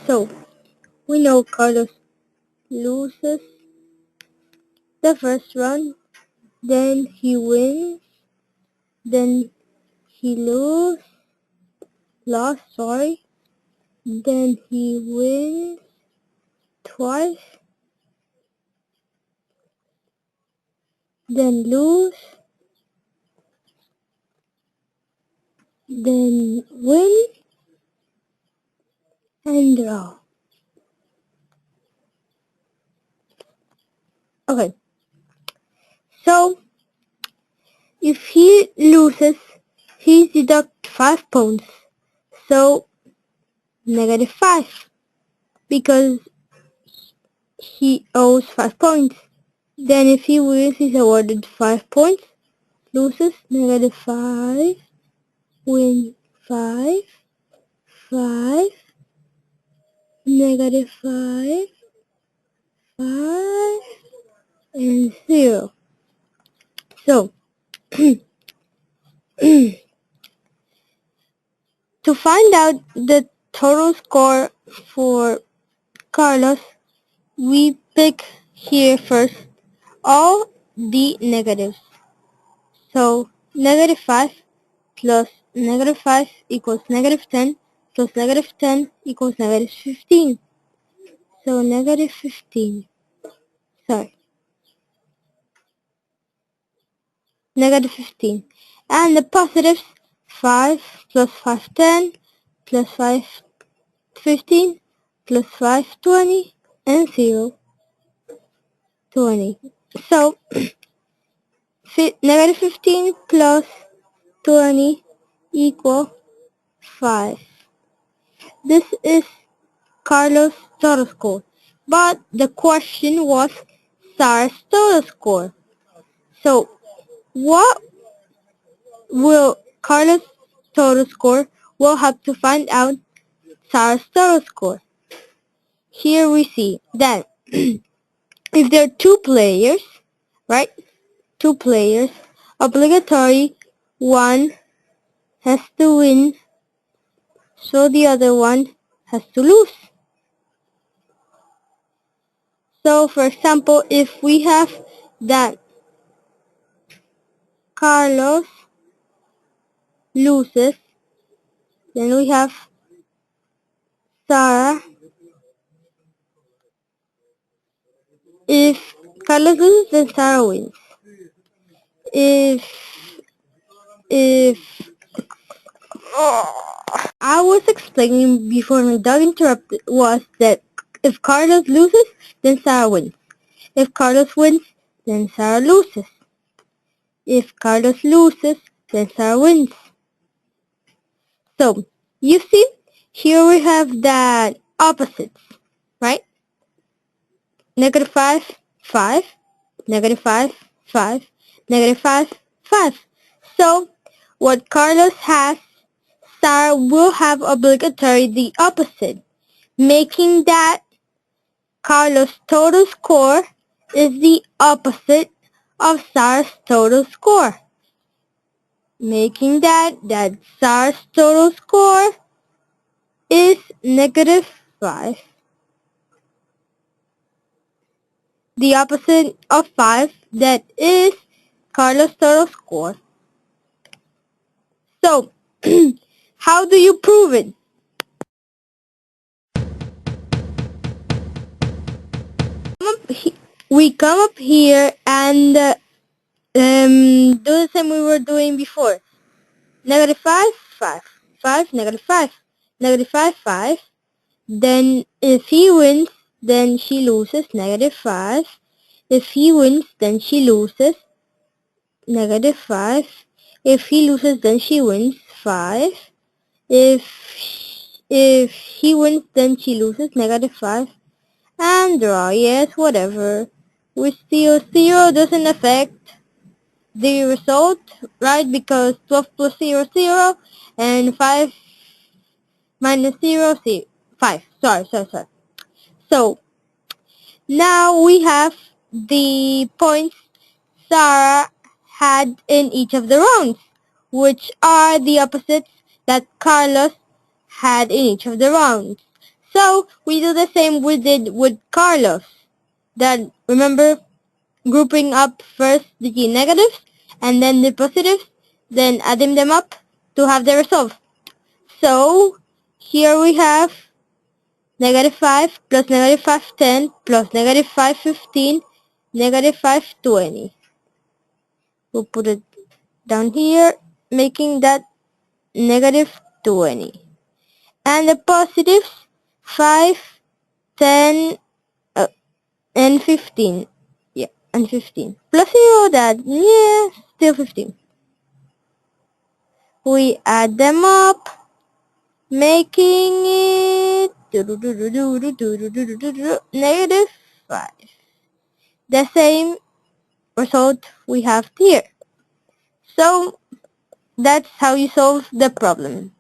So, we know Carlos loses the first round, then he wins, then he lost, then he wins twice, then lose, then win, and draw. Okay, so if he loses, he deducts 5 points, so -5, because he owes 5 points. Then if he wins, he's awarded 5 points, loses -5, win 5, 5, -5, 5, and 0. So, to find out the total score for Carlos, we pick here first all the negatives. So, -5 plus -5 equals -10 plus -10 equals -15. So, -15. Sorry. -15. And the positives, 5 plus 5, 10, plus 5, 15, plus 5, 20, and 0, 20. So, -15 plus 20 equal 5. This is Carlos' total score. But the question was Sarah's total score. So, what will Carlos' total score? We'll have to find out Sarah's total score. Here we see that if there are 2 players, right? 2 players, obligatory one has to win, so the other one has to lose. So for example, if we have that Carlos loses, then we have Sarah. If Carlos loses, then Sarah wins. If I was explaining before my dog interrupted was that if Carlos loses, then Sarah wins. If Carlos wins, then Sarah loses. If Carlos loses, then Sarah wins. So, you see, here we have that opposites, right? -5, 5, -5, 5, -5, 5. So, what Carlos has, Sarah will have obligatory the opposite, making that Carlos' total score is the opposite of Sarah's total score. Making that Sarah's total score is -5. The opposite of 5, that is Carlos' total score. So, how do you prove it? We come up here and do the same we were doing before. -5, 5, 5, -5, -5, 5. Then if he wins, then she loses, -5. If he wins, then she loses, -5. If he loses, then she wins, 5. If he wins, then she loses, -5. And draw, yes, whatever. We still 0 doesn't affect the result, right? Because 12 plus 0 is 0, and 5 minus 0 is 5. Sorry. So, now we have the points Sarah had in each of the rounds, which are the opposites that Carlos had in each of the rounds. So we do the same we did with Carlos. That, remember, grouping up first the negatives and then the positives, then adding them up to have the result. So here we have -5 plus -510 plus -515, -520. We'll put it down here, making that -20. And the positives, 5, 10, and 15. Yeah, and 15. Plus 0, that, yeah, still 15. We add them up, making it -5. The same result we have here. So that's how you solve the problem.